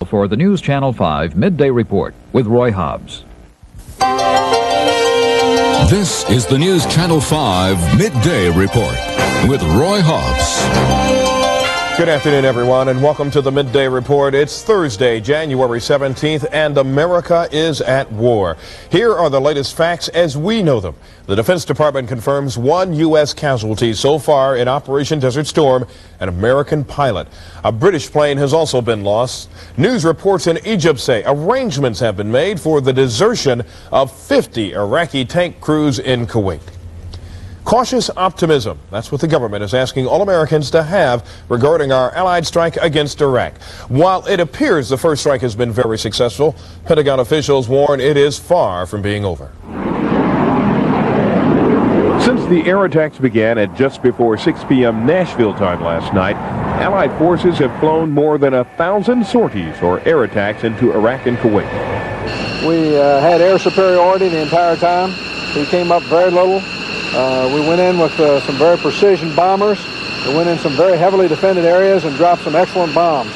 For the News Channel 5 Midday Report with Roy Hobbs. This is the News Channel 5 Midday Report with Roy Hobbs. Good afternoon, everyone, and welcome to the Midday Report. It's Thursday, January 17th, and America is at war. Here are the latest facts as we know them. The Defense Department confirms 1 U.S. casualty so far in Operation Desert Storm, an American pilot. A British plane has also been lost. News reports in Egypt say arrangements have been made for the desertion of 50 Iraqi tank crews in Kuwait. Cautious optimism. That's what the government is asking all Americans to have regarding our allied strike against Iraq. While it appears the first strike has been very successful, Pentagon officials warn it is far from being over. Since the air attacks began at just before 6 p.m. Nashville time last night, Allied forces have flown more than 1,000 sorties or air attacks into Iraq and Kuwait. We had air superiority the entire time. We came up very little. We went in with some very precision bombers. We went in some very heavily defended areas and dropped some excellent bombs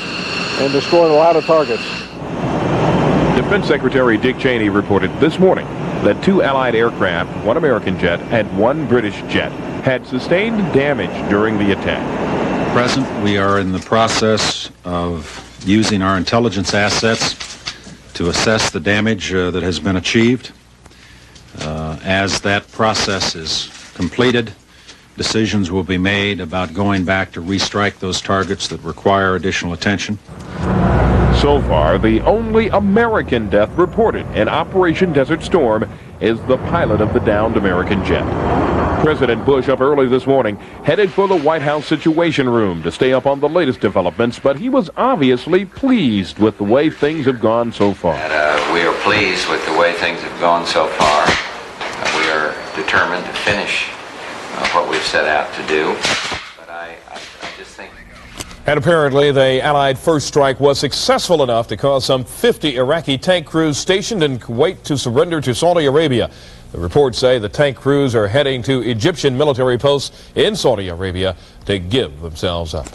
and destroyed a lot of targets. Defense Secretary Dick Cheney reported this morning that 2 Allied aircraft, 1 American jet and 1 British jet, had sustained damage during the attack. Present, we are in the process of using our intelligence assets to assess the damage that has been achieved. As that process is completed, decisions will be made about going back to restrike those targets that require additional attention. So far, the only American death reported in Operation Desert Storm is the pilot of the downed American jet. President Bush up early this morning headed for the White House Situation Room to stay up on the latest developments, but he was obviously pleased with the way things have gone so far. We are pleased with the way things have gone so far. We are determined to finish what we've set out to do, but I just think... And apparently the Allied first strike was successful enough to cause some 50 Iraqi tank crews stationed in Kuwait to surrender to Saudi Arabia. The reports say the tank crews are heading to Egyptian military posts in Saudi Arabia to give themselves up.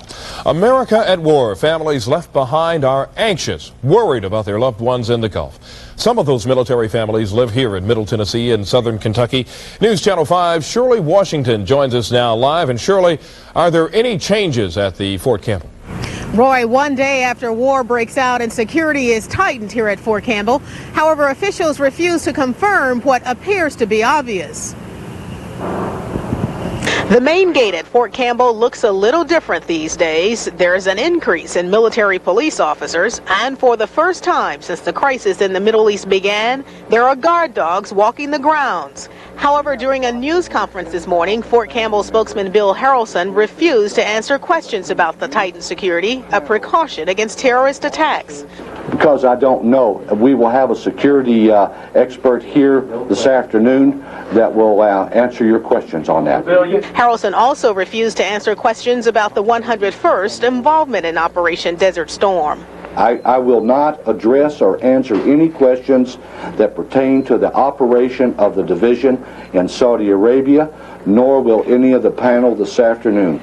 America at war. Families left behind are anxious, worried about their loved ones in the Gulf. Some of those military families live here in Middle Tennessee and southern Kentucky. News Channel 5's Shirley Washington joins us now live. And Shirley, are there any changes at the Fort Campbell? Roy, one day after war breaks out and security is tightened here at Fort Campbell. However, officials refuse to confirm what appears to be obvious. The main gate at Fort Campbell looks a little different these days. There's an increase in military police officers, and for the first time since the crisis in the Middle East began, there are guard dogs walking the grounds. However, during a news conference this morning, Fort Campbell spokesman Bill Harrelson refused to answer questions about the tightened security, a precaution against terrorist attacks. Because I don't know. We will have a security expert here this afternoon that will answer your questions on that. Harrelson also refused to answer questions about the 101st involvement in Operation Desert Storm. I will not address or answer any questions that pertain to the operation of the division in Saudi Arabia, nor will any of the panel this afternoon.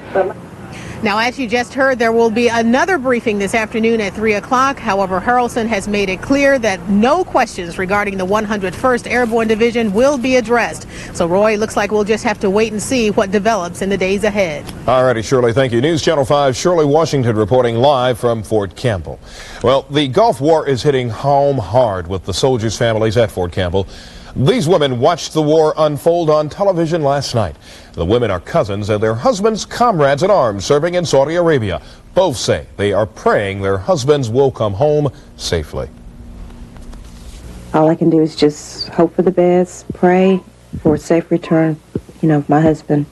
Now, as you just heard, there will be another briefing this afternoon at 3 o'clock. However, Harrelson has made it clear that no questions regarding the 101st Airborne Division will be addressed. So, Roy, looks like we'll just have to wait and see what develops in the days ahead. All righty, Shirley, thank you. News Channel 5, Shirley Washington reporting live from Fort Campbell. Well, the Gulf War is hitting home hard with the soldiers' families at Fort Campbell. These women watched the war unfold on television last night. The women are cousins and their husbands' comrades in arms serving in Saudi Arabia. Both say they are praying their husbands will come home safely. All I can do is just hope for the best, pray for a safe return, of my husband.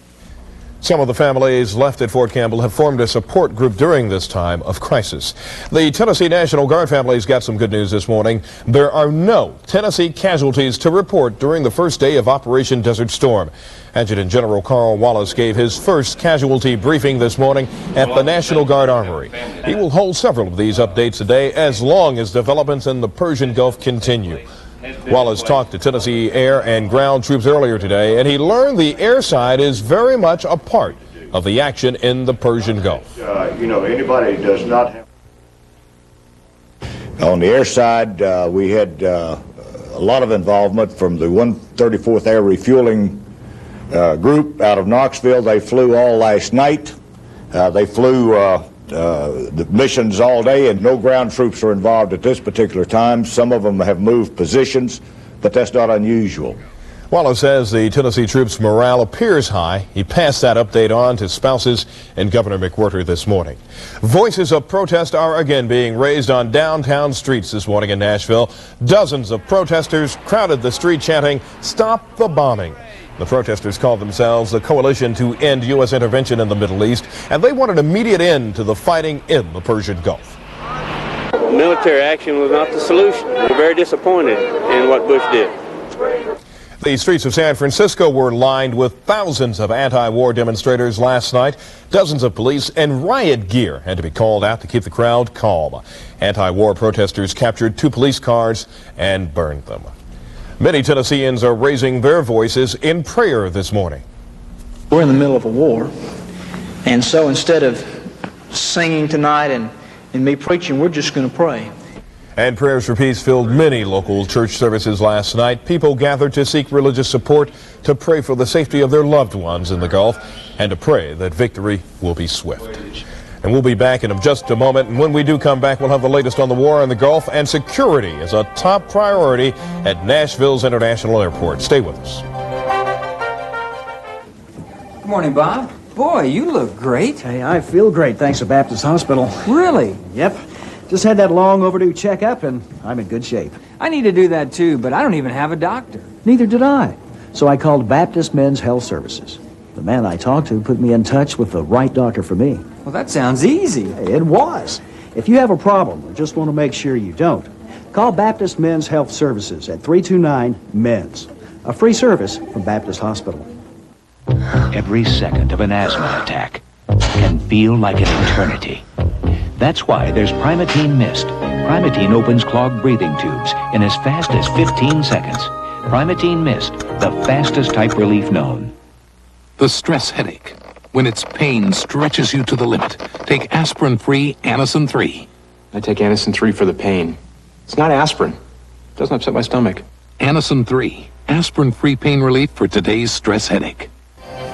Some of the families left at Fort Campbell have formed a support group during this time of crisis. The Tennessee National Guard families got some good news this morning. There are no Tennessee casualties to report during the first day of Operation Desert Storm. Adjutant General Carl Wallace gave his first casualty briefing this morning at the National Guard Armory. He will hold several of these updates today as long as developments in the Persian Gulf continue. Wallace talked to Tennessee air and ground troops earlier today, and he learned the air side is very much a part of the action in the Persian Gulf. Anybody does not have... On the air side, we had a lot of involvement from the 134th Air Refueling group out of Knoxville. They flew all last night. They flew the missions all day, and no ground troops are involved at this particular time. Some of them have moved positions, but that's not unusual. Wallace says the Tennessee troops' morale appears high. He passed that update on to spouses and Governor McWhorter this morning. Voices of protest are again being raised on downtown streets this morning in Nashville. Dozens of protesters crowded the street chanting, "Stop the bombing." The protesters called themselves the Coalition to End U.S. Intervention in the Middle East, and they want an immediate end to the fighting in the Persian Gulf. Military action was not the solution. We're very disappointed in what Bush did. The streets of San Francisco were lined with thousands of anti-war demonstrators last night. Dozens of police and riot gear had to be called out to keep the crowd calm. Anti-war protesters captured 2 police cars and burned them. Many Tennesseans are raising their voices in prayer this morning. We're in the middle of a war, and so instead of singing tonight and me preaching, we're just going to pray. And prayers for peace filled many local church services last night. People gathered to seek religious support, to pray for the safety of their loved ones in the Gulf, and to pray that victory will be swift. And we'll be back in just a moment, and when we do come back, we'll have the latest on the war in the Gulf, and security is a top priority at Nashville's International Airport. Stay with us. Good morning, Bob. Boy, you look great. Hey, I feel great, thanks to Baptist Hospital. Really? Yep. Just had that long overdue checkup, and I'm in good shape. I need to do that too, but I don't even have a doctor. Neither did I. So I called Baptist Men's Health Services. The man I talked to put me in touch with the right doctor for me. Well, that sounds easy. Hey, it was. If you have a problem or just want to make sure you don't, call Baptist Men's Health Services at 329-MENS. A free service from Baptist Hospital. Every second of an asthma attack can feel like an eternity. That's why there's Primatene Mist. Primatene opens clogged breathing tubes in as fast as 15 seconds. Primatene Mist, the fastest type relief known. The stress headache. When its pain stretches you to the limit, take aspirin-free Anacin 3. I take Anacin 3 for the pain. It's not aspirin. It doesn't upset my stomach. Anacin 3, aspirin-free pain relief for today's stress headache.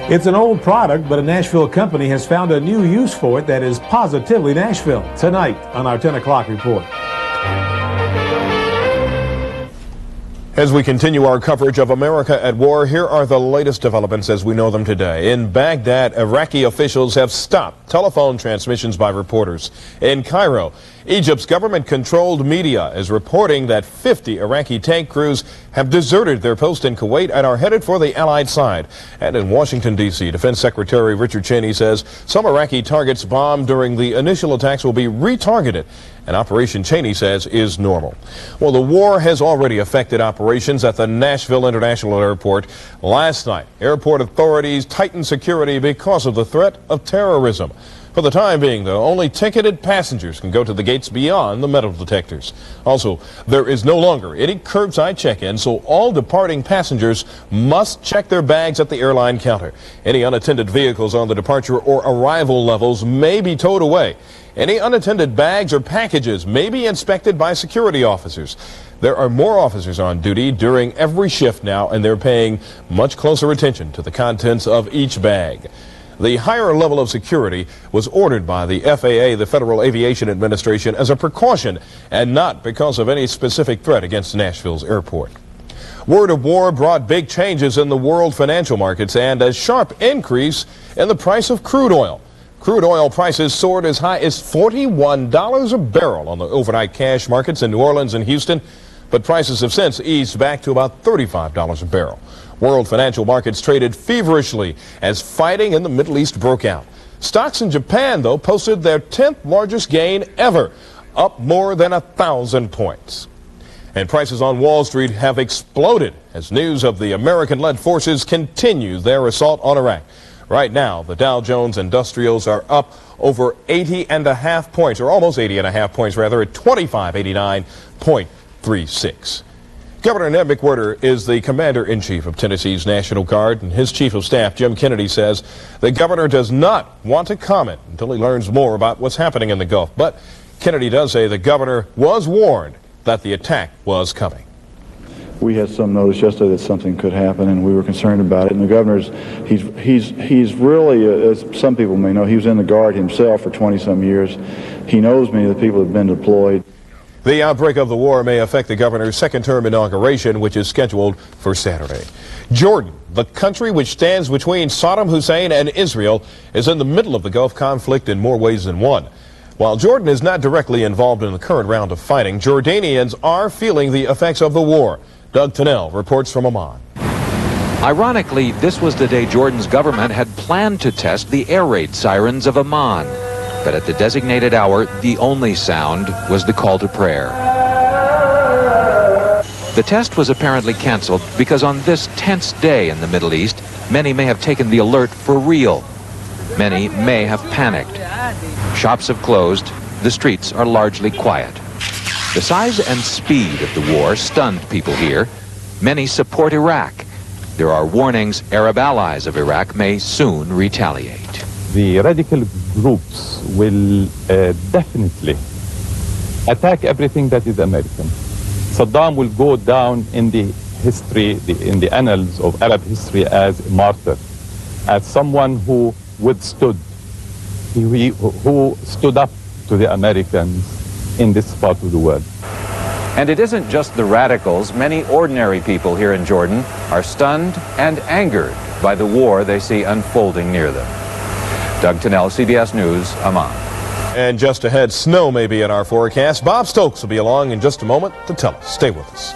It's an old product, but a Nashville company has found a new use for it that is positively Nashville. Tonight on our 10 o'clock report. As we continue our coverage of America at war, here are the latest developments as we know them today. In Baghdad, Iraqi officials have stopped telephone transmissions by reporters. In Cairo, Egypt's government-controlled media is reporting that 50 Iraqi tank crews have deserted their post in Kuwait and are headed for the Allied side. And in Washington, D.C., Defense Secretary Richard Cheney says some Iraqi targets bombed during the initial attacks will be retargeted. An operation Cheney says is normal. Well, the war has already affected operations at the Nashville International Airport. Last night, airport authorities tightened security because of the threat of terrorism. For the time being, though, only ticketed passengers can go to the gates beyond the metal detectors. Also, there is no longer any curbside check-in, so all departing passengers must check their bags at the airline counter. Any unattended vehicles on the departure or arrival levels may be towed away. Any unattended bags or packages may be inspected by security officers. There are more officers on duty during every shift now, and they're paying much closer attention to the contents of each bag. The higher level of security was ordered by the FAA, the Federal Aviation Administration, as a precaution and not because of any specific threat against Nashville's airport. Word of war brought big changes in the world financial markets and a sharp increase in the price of crude oil. Crude oil prices soared as high as $41 a barrel on the overnight cash markets in New Orleans and Houston, but prices have since eased back to about $35 a barrel. World financial markets traded feverishly as fighting in the Middle East broke out. Stocks in Japan, though, posted their 10th largest gain ever, up more than 1,000 points. And prices on Wall Street have exploded as news of the American-led forces continue their assault on Iraq. Right now, the Dow Jones Industrials are up over 80.5 points, or almost 80.5 points, rather, at 2589.36. Governor Ned McWhorter is the commander-in-chief of Tennessee's National Guard, and his chief of staff, Jim Kennedy, says the governor does not want to comment until he learns more about what's happening in the Gulf. But Kennedy does say the governor was warned that the attack was coming. We had some notice yesterday that something could happen, and we were concerned about it. And the governor's, he's really, as some people may know, he was in the Guard himself for 20-some years. He knows many of the people who have been deployed. The outbreak of the war may affect the governor's second-term inauguration, which is scheduled for Saturday. Jordan, the country which stands between Saddam Hussein and Israel, is in the middle of the Gulf conflict in more ways than one. While Jordan is not directly involved in the current round of fighting, Jordanians are feeling the effects of the war. Doug Tennell reports from Amman. Ironically, this was the day Jordan's government had planned to test the air raid sirens of Amman. But at the designated hour, the only sound was the call to prayer. The test was apparently canceled because on this tense day in the Middle East, many may have taken the alert for real. Many may have panicked. Shops have closed. The streets are largely quiet. The size and speed of the war stunned people here. Many support Iraq. There are warnings Arab allies of Iraq may soon retaliate. The radical groups will definitely attack everything that is American. Saddam will go down in the history, in the annals of Arab history as a martyr, as someone who withstood, who stood up to the Americans in this part of the world. And it isn't just the radicals. Many ordinary people here in Jordan are stunned and angered by the war they see unfolding near them. Doug Tennell, CBS News, Amman. And just ahead, snow may be in our forecast. Bob Stokes will be along in just a moment to tell us. Stay with us.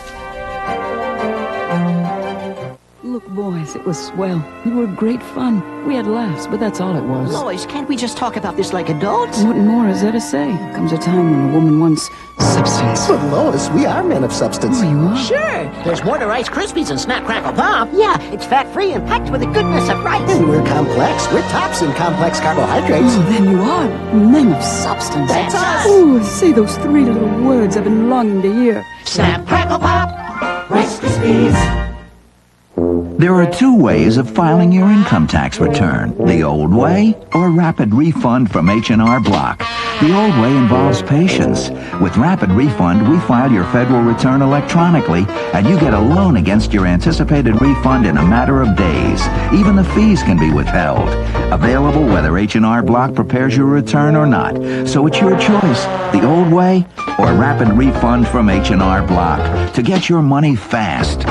Look, boys, it was swell. We were great fun. We had laughs, but that's all it was. Lois, can't we just talk about this like adults? What more is there to say? Comes a time when a woman wants substance. But Lois, we are men of substance. Oh, you are? Sure. There's more to Rice Krispies than Snap Crackle Pop. Yeah, it's fat-free and packed with the goodness of rice. And we're complex. We're tops in complex carbohydrates. Oh, then you are men of substance. That's us. Oh, say those three little words I've been longing to hear. Snap Crackle Pop, Rice Krispies. There are two ways of filing your income tax return, the old way or rapid refund from H&R Block. The old way involves patience. With Rapid Refund, we file your federal return electronically, and you get a loan against your anticipated refund in a matter of days. Even the fees can be withheld. Available whether H&R Block prepares your return or not. So it's your choice, the old way or Rapid Refund from H&R Block, to get your money fast.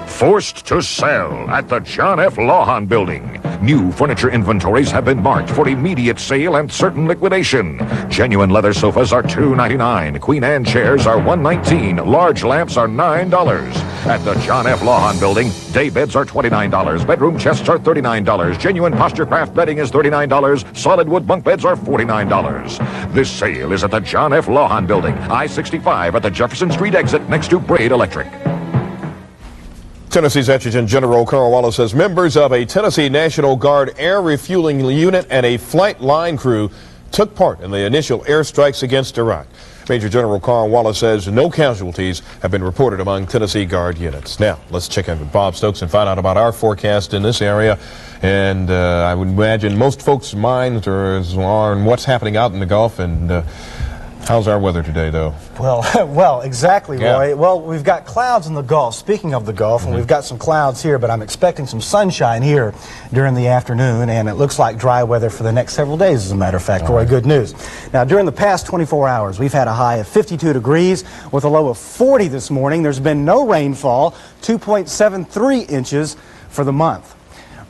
Forced to sell at the John F. Lawhon Building. New furniture inventories have been marked for immediate sale and certain liquidation. Genuine leather sofas are $2.99. Queen Anne chairs are $1.19. Large lamps are $9. At the John F. Lawhon Building, day beds are $29. Bedroom chests are $39. Genuine posture craft bedding is $39. Solid wood bunk beds are $49. This sale is at the John F. Lawhon Building, I-65 at the Jefferson Street exit next to Braid Electric. Tennessee's Adjutant General Carl Wallace says members of a Tennessee National Guard air refueling unit and a flight line crew took part in the initial airstrikes against Iraq. Major General Carl Wallace says no casualties have been reported among Tennessee Guard units. Now, let's check in with Bob Stokes and find out about our forecast in this area. And I would imagine most folks' minds are on what's happening out in the Gulf. And how's our weather today, though? Well, exactly, Roy. Yeah. Well, we've got clouds in the Gulf. Speaking of the Gulf, and we've got some clouds here, but I'm expecting some sunshine here during the afternoon, and it looks like dry weather for the next several days, as a matter of fact, Roy. Good news. Now, during the past 24 hours, we've had a high of 52 degrees with a low of 40 this morning. There's been no rainfall, 2.73 inches for the month.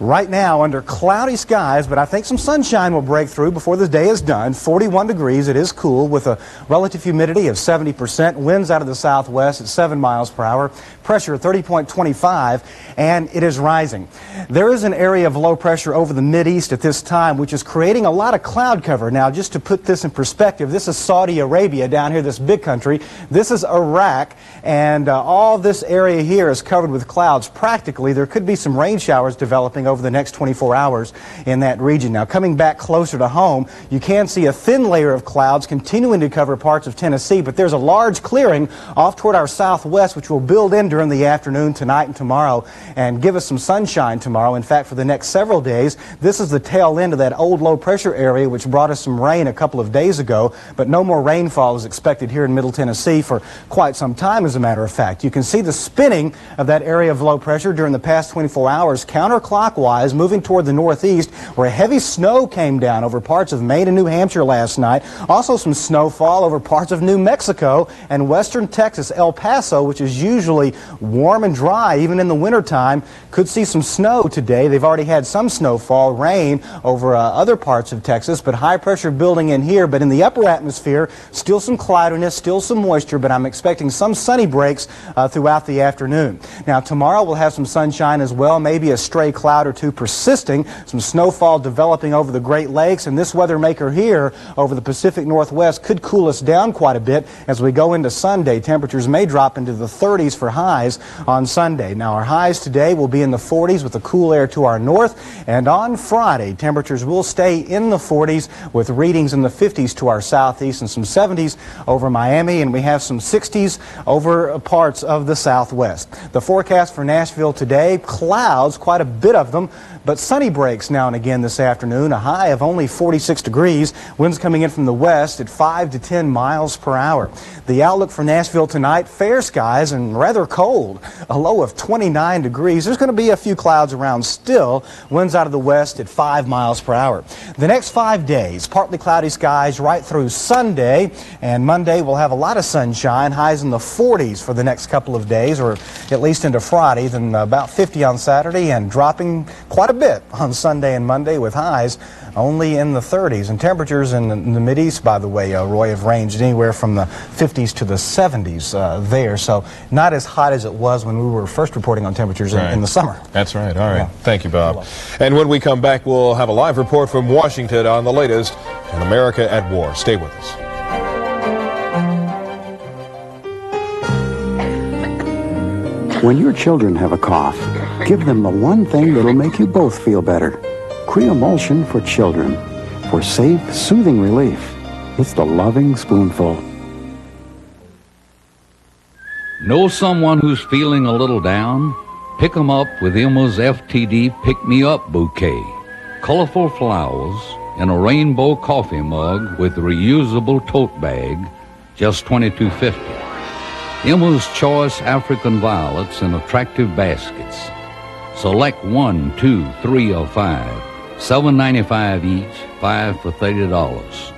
Right now, under cloudy skies, but I think some sunshine will break through before the day is done. 41 degrees. It is cool with a relative humidity of 70%. Winds out of the southwest at 7 miles per hour. Pressure 30.25, and it is rising. There is an area of low pressure over the Mideast at this time, which is creating a lot of cloud cover. Now, just to put this in perspective, this is Saudi Arabia down here, this big country. This is Iraq, and all this area here is covered with clouds. Practically, there could be some rain showers developing developing over the next 24 hours in that region. Now, coming back closer to home, you can see a thin layer of clouds continuing to cover parts of Tennessee, but there's a large clearing off toward our southwest, which will build in during the afternoon tonight and tomorrow and give us some sunshine tomorrow. In fact, for the next several days, this is the tail end of that old low pressure area which brought us some rain a couple of days ago, but no more rainfall is expected here in Middle Tennessee for quite some time, as a matter of fact. You can see the spinning of that area of low pressure during the past 24 hours counterclockwise, moving toward the northeast, where heavy snow came down over parts of Maine and New Hampshire last night. Also some snowfall over parts of New Mexico and western Texas. El Paso, which is usually warm and dry even in the wintertime, could see some snow today. They've already had some snowfall, rain over other parts of Texas, but high pressure building in here. But in the upper atmosphere, still some cloudiness, still some moisture, but I'm expecting some sunny breaks throughout the afternoon. Now, tomorrow we'll have some sunshine as well, maybe a stray cloud or two persisting, some snowfall developing over the Great Lakes, and this weather maker here over the Pacific Northwest could cool us down quite a bit as we go into Sunday. Temperatures may drop into the 30s for highs on Sunday. Now, our highs today will be in the 40s with the cool air to our north, and on Friday, temperatures will stay in the 40s with readings in the 50s to our southeast and some 70s over Miami, and we have some 60s over parts of the southwest. The forecast for Nashville today, clouds, quite a bit of them, but sunny breaks now and again this afternoon, a high of only 46 degrees, winds coming in from the west at 5 to 10 miles per hour. The outlook for Nashville tonight, fair skies and rather cold, a low of 29 degrees. There's going to be a few clouds around still, winds out of the west at 5 miles per hour. The next 5 days, partly cloudy skies right through Sunday, and Monday we'll have a lot of sunshine, highs in the 40s for the next couple of days, or at least into Friday, then about 50 on Saturday, and dropping quite a bit on Sunday and Monday with highs only in the 30s. And temperatures in the Mideast, by the way, Roy, have ranged anywhere from the 50s to the 70s there. So not as hot as it was when we were first reporting on temperatures in the summer. That's right. All right. Yeah. Thank you, Bob. And when we come back, we'll have a live report from Washington on the latest in America at War. Stay with us. When your children have a cough, give them the one thing that'll make you both feel better. Creamulsion for children. For safe, soothing relief. It's the loving spoonful. Know someone who's feeling a little down? Pick 'em up with Emma's FTD Pick Me Up bouquet. Colorful flowers in a rainbow coffee mug with reusable tote bag, just $22.50. Emma's Choice African violets in attractive baskets. Select 1, 2, 3, or 5. $7.95 each, 5 for $30.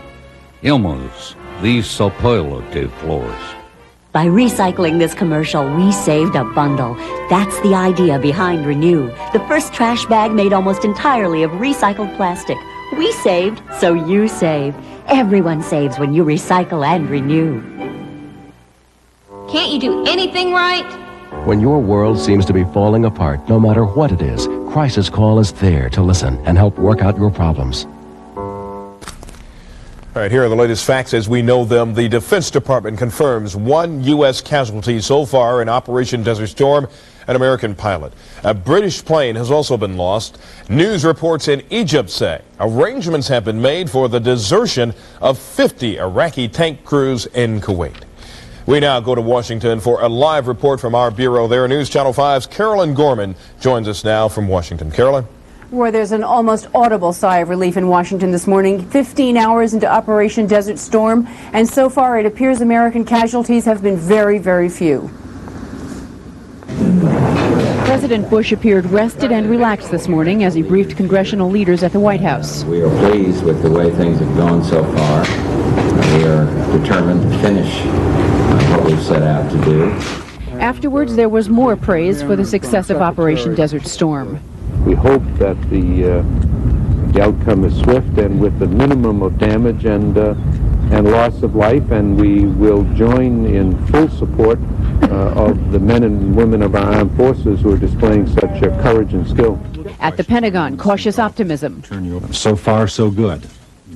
Emma's, these superlative floors. By recycling this commercial, we saved a bundle. That's the idea behind Renew, the first trash bag made almost entirely of recycled plastic. We saved, so you save. Everyone saves when you recycle and renew. Can't you do anything right? When your world seems to be falling apart, no matter what it is, Crisis Call is there to listen and help work out your problems. All right, here are the latest facts as we know them. The Defense Department confirms 1 U.S. casualty so far in Operation Desert Storm, an American pilot. A British plane has also been lost. News reports in Egypt say arrangements have been made for the desertion of 50 Iraqi tank crews in Kuwait. We now go to Washington for a live report from our bureau there. News Channel 5's Carolyn Gorman joins us now from Washington. Carolyn? Where there's an almost audible sigh of relief in Washington this morning, 15 hours into Operation Desert Storm, and so far it appears American casualties have been very, very few. President Bush appeared rested and relaxed this morning as he briefed congressional leaders at the White House. We are pleased with the way things have gone so far. We are determined to finish what we've set out to do. Afterwards, there was more praise for the success of Operation Desert Storm. We hope that the outcome is swift and with the minimum of damage and loss of life, and we will join in full support of the men and women of our armed forces who are displaying such courage and skill. At the Pentagon, cautious optimism. So far, so good.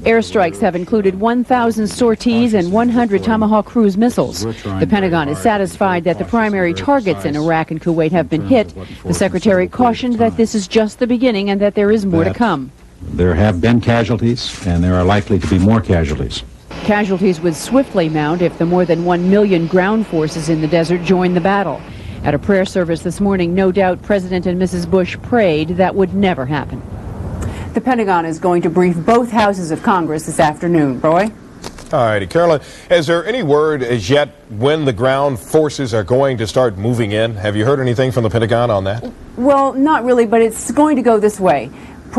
Airstrikes have included 1,000 sorties and 100 Tomahawk cruise missiles. The Pentagon is satisfied that the primary targets in Iraq and Kuwait have been hit. The secretary cautioned that this is just the beginning and that there is more to come. There have been casualties, and there are likely to be more casualties. Casualties would swiftly mount if the more than 1 million ground forces in the desert join the battle. At a prayer service this morning, no doubt President and Mrs. Bush prayed that would never happen. The Pentagon is going to brief both houses of Congress this afternoon. Roy? All righty, Carolyn, is there any word as yet when the ground forces are going to start moving in? Have you heard anything from the Pentagon on that? Well, not really, but it's going to go this way.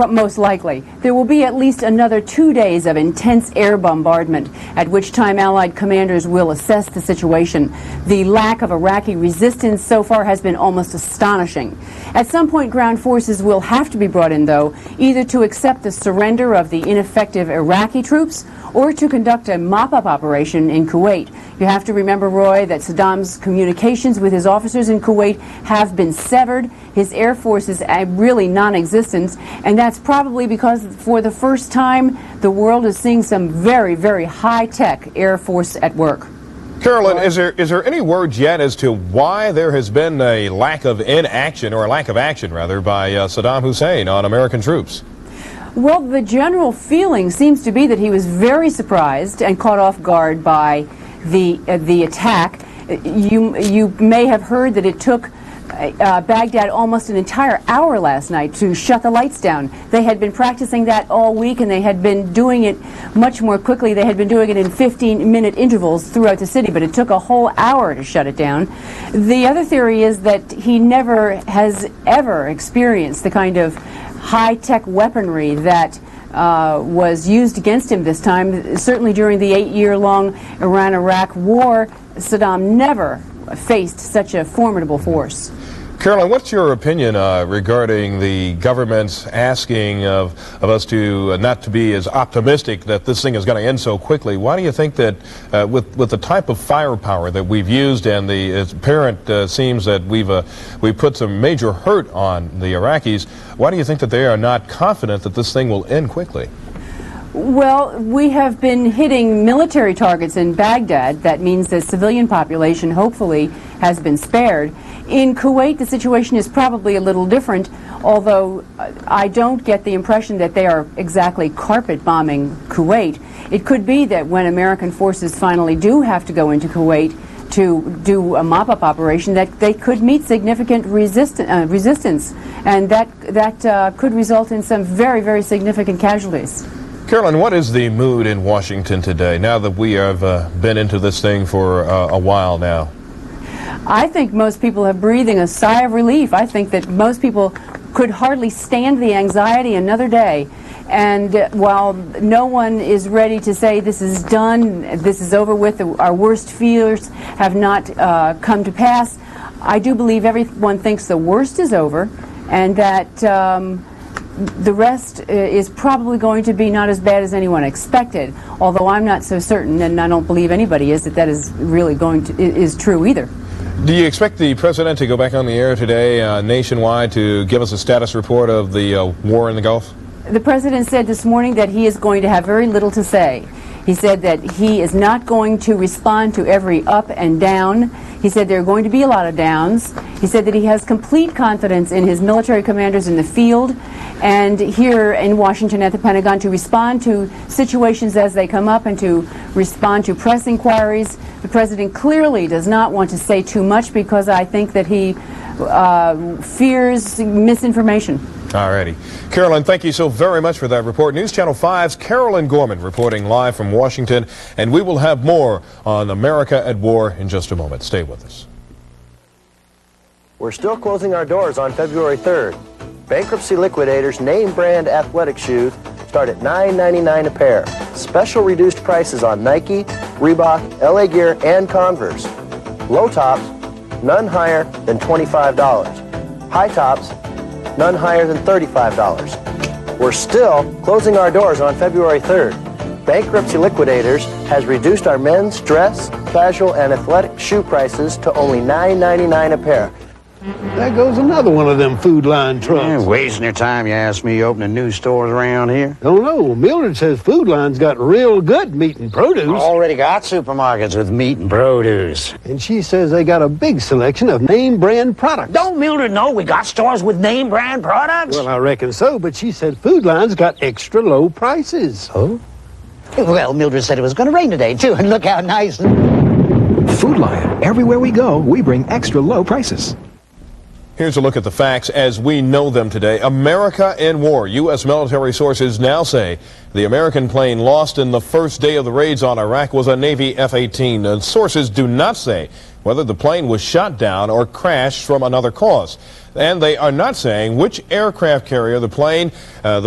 Most likely. There will be at least another 2 days of intense air bombardment, at which time Allied commanders will assess the situation. The lack of Iraqi resistance so far has been almost astonishing. At some point, ground forces will have to be brought in, though, either to accept the surrender of the ineffective Iraqi troops or to conduct a mop-up operation in Kuwait. You have to remember, Roy, that Saddam's communications with his officers in Kuwait have been severed. His air force is really non-existent, and that's probably because for the first time the world is seeing some very, very high-tech air force at work. Carolyn, is there any word yet as to why there has been a lack of inaction, or a lack of action, rather, by Saddam Hussein on American troops? Well, the general feeling seems to be that he was very surprised and caught off guard by the attack. You may have heard that it took Baghdad almost an entire hour last night to shut the lights down. They had been practicing that all week, and they had been doing it much more quickly. They had been doing it in 15-minute intervals throughout the city, but it took a whole hour to shut it down. The other theory is that he never has ever experienced the kind of high-tech weaponry that was used against him this time. Certainly during the 8-year-long Iran-Iraq war, Saddam never faced such a formidable force. Carolyn, what's your opinion regarding the government's asking of us to not to be as optimistic that this thing is going to end so quickly? Why do you think that with the type of firepower that we've used, and it's apparent seems that we've put some major hurt on the Iraqis, why do you think that they are not confident that this thing will end quickly? Well, we have been hitting military targets in Baghdad. That means the civilian population hopefully has been spared. In Kuwait, the situation is probably a little different, although I don't get the impression that they are exactly carpet bombing Kuwait. It could be that when American forces finally do have to go into Kuwait to do a mop-up operation, that they could meet significant resistance, and that could result in some very, very significant casualties. Carolyn, what is the mood in Washington today, now that we have been into this thing for a while now? I think most people are breathing a sigh of relief. I think that most people could hardly stand the anxiety another day. And while no one is ready to say this is done, this is over with, our worst fears have not come to pass, I do believe everyone thinks the worst is over, and that the rest is probably going to be not as bad as anyone expected, although I'm not so certain, and I don't believe anybody is, that is really is true either. Do you expect the president to go back on the air today nationwide to give us a status report of the war in the Gulf? The president said this morning that he is going to have very little to say. He said that he is not going to respond to every up and down. He said there are going to be a lot of downs. He said that he has complete confidence in his military commanders in the field and here in Washington at the Pentagon to respond to situations as they come up and to respond to press inquiries. The president clearly does not want to say too much because I think that he fears misinformation. All righty. Carolyn, thank you so very much for that report. News Channel 5's Carolyn Gorman reporting live from Washington, and we will have more on America at War in just a moment. Stay with us. We're still closing our doors on February 3rd. Bankruptcy Liquidators name brand athletic shoes start at $9.99 a pair. Special reduced prices on Nike, Reebok, LA Gear, and Converse. Low tops, none higher than $25. High tops, none higher than $35. We're still closing our doors on February 3rd. Bankruptcy Liquidators has reduced our men's dress, casual, and athletic shoe prices to only $9.99 a pair. There goes another one of them Food Line trucks. Yeah, wasting your time, you ask me, opening new stores around here. Don't know. Mildred says Food Line's got real good meat and produce. Already got supermarkets with meat and produce. And she says they got a big selection of name brand products. Don't Mildred know we got stores with name brand products? Well, I reckon so, but she said Food Line's got extra low prices. Oh? Well, Mildred said it was going to rain today, too, and look how nice. Food Lion. Everywhere we go, we bring extra low prices. Here's a look at the facts as we know them today. America in war. U.S. military sources now say the American plane lost in the first day of the raids on Iraq was a Navy F-18. Sources do not say whether the plane was shot down or crashed from another cause. And they are not saying which aircraft carrier the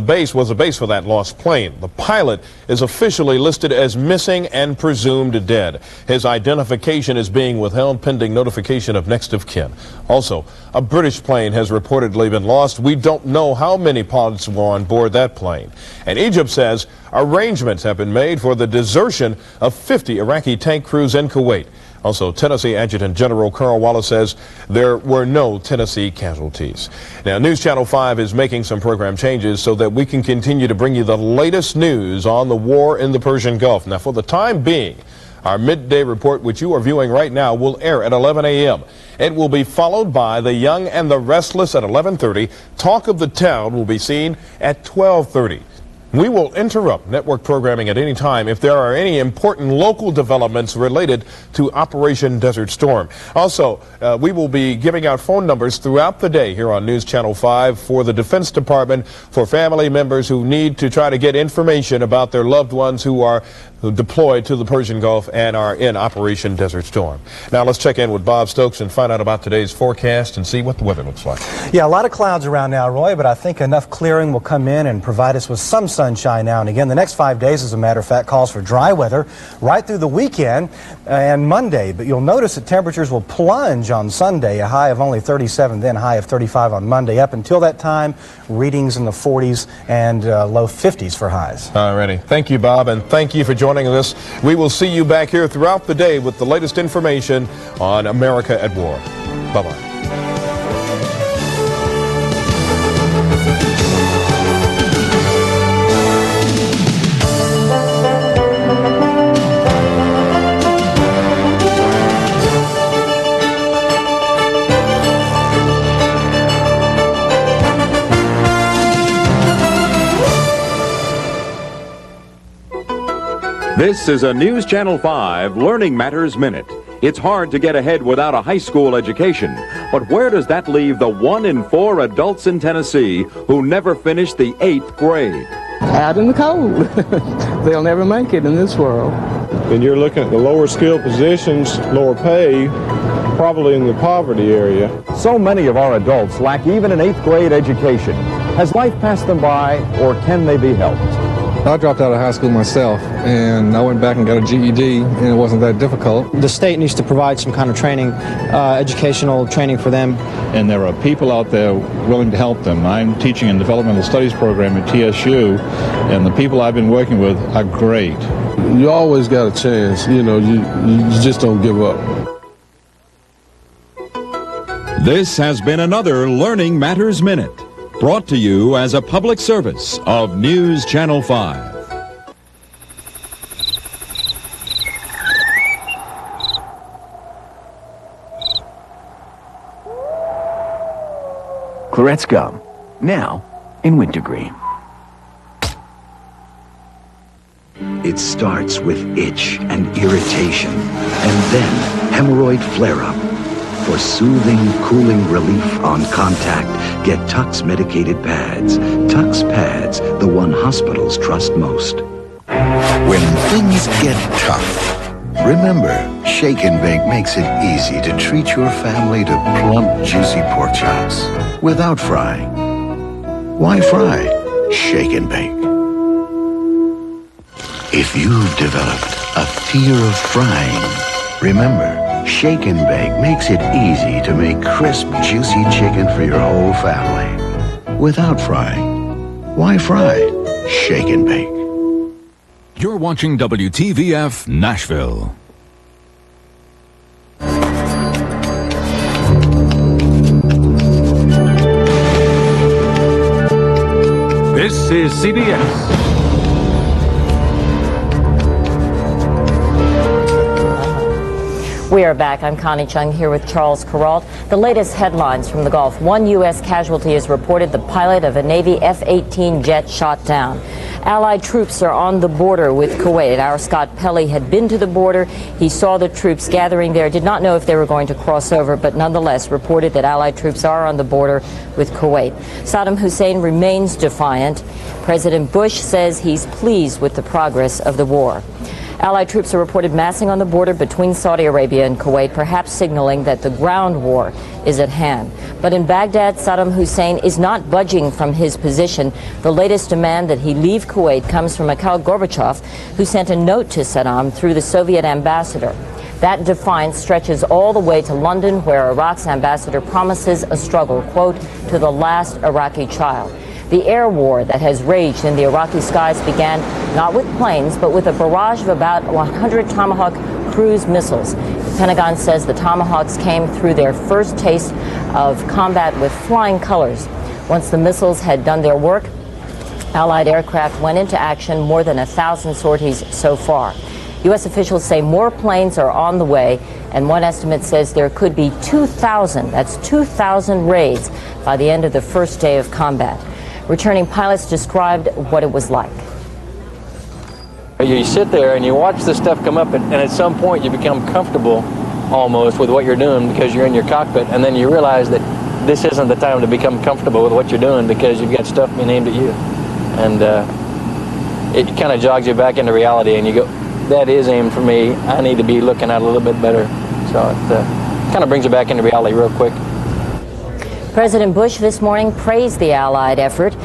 base was the base for that lost plane. The pilot is officially listed as missing and presumed dead. His identification is being withheld pending notification of next of kin. Also, a British plane has reportedly been lost. We don't know how many pilots were on board that plane. And Egypt says arrangements have been made for the desertion of 50 Iraqi tank crews in Kuwait. Also, Tennessee Adjutant General Carl Wallace says there were no Tennessee casualties. Now, News Channel 5 is making some program changes so that we can continue to bring you the latest news on the war in the Persian Gulf. Now, for the time being, our midday report, which you are viewing right now, will air at 11 a.m. It will be followed by The Young and the Restless at 11:30. Talk of the Town will be seen at 12:30. We will interrupt network programming at any time if there are any important local developments related to Operation Desert Storm. Also, we will be giving out phone numbers throughout the day here on News Channel 5 for the Defense Department for family members who need to try to get information about their loved ones who are deployed to the Persian Gulf and are in Operation Desert Storm. Now let's check in with Bob Stokes and find out about today's forecast and see what the weather looks like. Yeah, a lot of clouds around now, Roy, but I think enough clearing will come in and provide us with some sunshine now and again. The next 5 days, as a matter of fact, calls for dry weather right through the weekend and Monday. But you'll notice that temperatures will plunge on Sunday, a high of only 37, then high of 35 on Monday. Up until that time, readings in the 40s and low 50s for highs. Alrighty. Thank you, Bob, and thank you for joining us. We will see you back here throughout the day with the latest information on America at War. Bye-bye. This is a News Channel 5 Learning Matters Minute. It's hard to get ahead without a high school education, but where does that leave the 1 in 4 adults in Tennessee who never finished the 8th grade? Out in the cold. They'll never make it in this world. And you're looking at the lower skilled positions, lower pay, probably in the poverty area. So many of our adults lack even an 8th grade education. Has life passed them by, or can they be helped? I dropped out of high school myself, and I went back and got a GED, and it wasn't that difficult. The state needs to provide some kind of training, educational training for them. And there are people out there willing to help them. I'm teaching in developmental studies program at TSU, and the people I've been working with are great. You always got a chance, you just don't give up. This has been another Learning Matters Minute, brought to you as a public service of News Channel 5. Clarette's gum, now in wintergreen. It starts with itch and irritation, and then hemorrhoid flare-up. For soothing, cooling relief on contact, get Tux medicated pads. Tux pads, the one hospitals trust most. When things get tough, remember, Shake and Bake makes it easy to treat your family to plump, juicy pork chops without frying. Why fry? Shake and Bake. If you've developed a fear of frying, remember, Shake and Bake makes it easy to make crisp, juicy chicken for your whole family without frying. Why fry? Shake and Bake. You're watching WTVF Nashville. is CBS. We are back. I'm Connie Chung here with Charles Kuralt. The latest headlines from the Gulf. One U.S. casualty is reported, the pilot of a Navy F-18 jet shot down. Allied troops are on the border with Kuwait. Our Scott Pelley had been to the border. He saw the troops gathering there, did not know if they were going to cross over, but nonetheless reported that Allied troops are on the border with Kuwait. Saddam Hussein remains defiant. President Bush says he's pleased with the progress of the war. Allied troops are reported massing on the border between Saudi Arabia and Kuwait, perhaps signaling that the ground war is at hand. But in Baghdad, Saddam Hussein is not budging from his position. The latest demand that he leave Kuwait comes from Mikhail Gorbachev, who sent a note to Saddam through the Soviet ambassador. That defiance stretches all the way to London, where Iraq's ambassador promises a struggle, quote, to the last Iraqi child. The air war that has raged in the Iraqi skies began not with planes, but with a barrage of about 100 Tomahawk cruise missiles. The Pentagon says the Tomahawks came through their first taste of combat with flying colors. Once the missiles had done their work, Allied aircraft went into action, more than 1,000 sorties so far. U.S. officials say more planes are on the way, and one estimate says there could be 2,000, that's 2,000 raids by the end of the first day of combat. Returning pilots described what it was like. You sit there and you watch this stuff come up, and at some point you become comfortable almost with what you're doing because you're in your cockpit, and then you realize that this isn't the time to become comfortable with what you're doing because you've got stuff being aimed at you. And it kind of jogs you back into reality, and you go, that is aimed for me. I need to be looking at it a little bit better. So it kind of brings you back into reality real quick. President Bush this morning praised the Allied effort,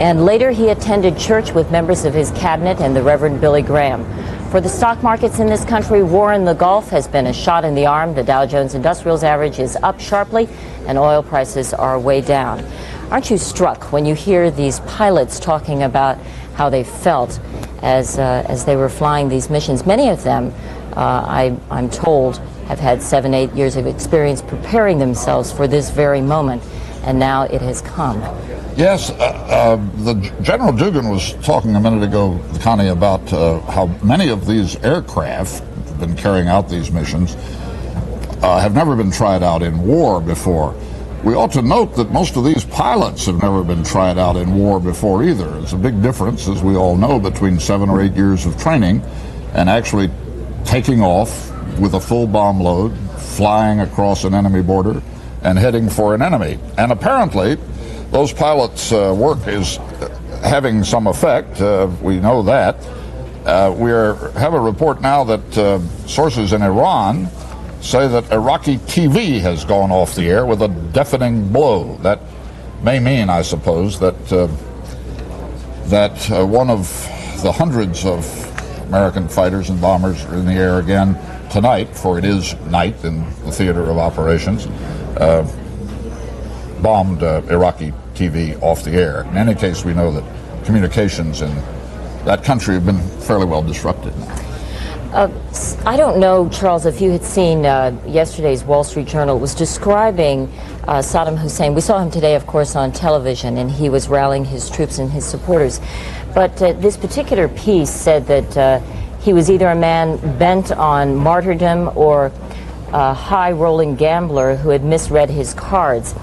and later he attended church with members of his cabinet and the Reverend Billy Graham. For the stock markets in this country, war in the Gulf has been a shot in the arm. The Dow Jones Industrials Average is up sharply, and oil prices are way down. Aren't you struck when you hear these pilots talking about how they felt as they were flying these missions? Many of them, I'm told, have had 7-8 years of experience preparing themselves for this very moment, and now it has come. Yes, the General Dugan was talking a minute ago, Connie, about how many of these aircraft have been carrying out these missions have never been tried out in war before. We ought to note that most of these pilots have never been tried out in war before either. There's a big difference, as we all know, between 7 or 8 years of training and actually taking off with a full bomb load, flying across an enemy border, and heading for an enemy. And apparently, those pilots' work is having some effect. We know that. We have a report now that sources in Iran say that Iraqi TV has gone off the air with a deafening blow. That may mean, I suppose, that one of the hundreds of American fighters and bombers are in the air again tonight, for it is night in the theater of operations, bombed Iraqi TV off the air. In any case, we know that communications in that country have been fairly well disrupted. I don't know, Charles, if you had seen yesterday's Wall Street Journal. It was describing Saddam Hussein. We saw him today, of course, on television, and he was rallying his troops and his supporters. But this particular piece said that he was either a man bent on martyrdom or a high-rolling gambler who had misread his cards.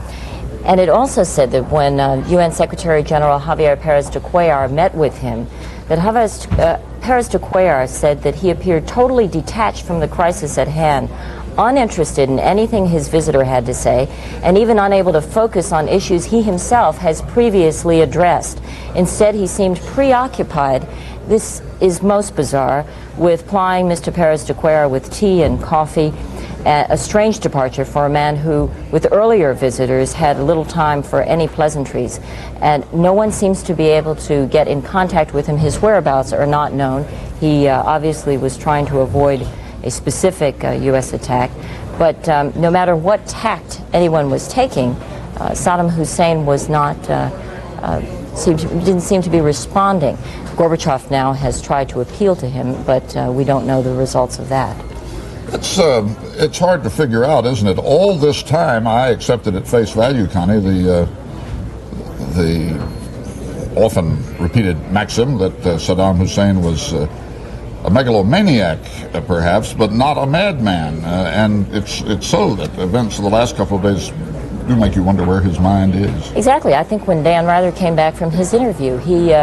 And it also said that when UN Secretary General Javier Pérez de Cuellar met with him, that Pérez de Cuellar said that he appeared totally detached from the crisis at hand, uninterested in anything his visitor had to say, and even unable to focus on issues he himself has previously addressed. Instead, he seemed preoccupied, this is most bizarre, with plying Mr. Pérez de Cuellar with tea and coffee, a strange departure for a man who, with earlier visitors, had little time for any pleasantries. And no one seems to be able to get in contact with him. His whereabouts are not known. He obviously was trying to avoid a specific U.S. attack. But no matter what tact anyone was taking, Saddam Hussein was not, didn't seem to be responding. Gorbachev now has tried to appeal to him, but we don't know the results of that. It's hard to figure out, isn't it? All this time, I accepted at face value, Connie, the often repeated maxim that Saddam Hussein was a megalomaniac, perhaps, but not a madman. And it's so that events of the last couple of days do make you wonder where his mind is. Exactly. I think when Dan Rather came back from his interview, he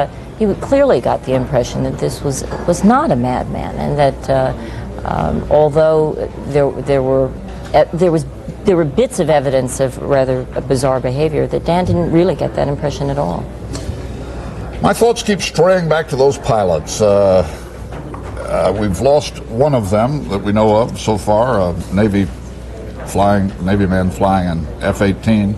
clearly got the impression that this was not a madman, and that although there were bits of evidence of rather bizarre behavior, that Dan didn't really get that impression at all. My thoughts keep straying back to those pilots. We've lost one of them that we know of so far, a Navy man flying an F-18.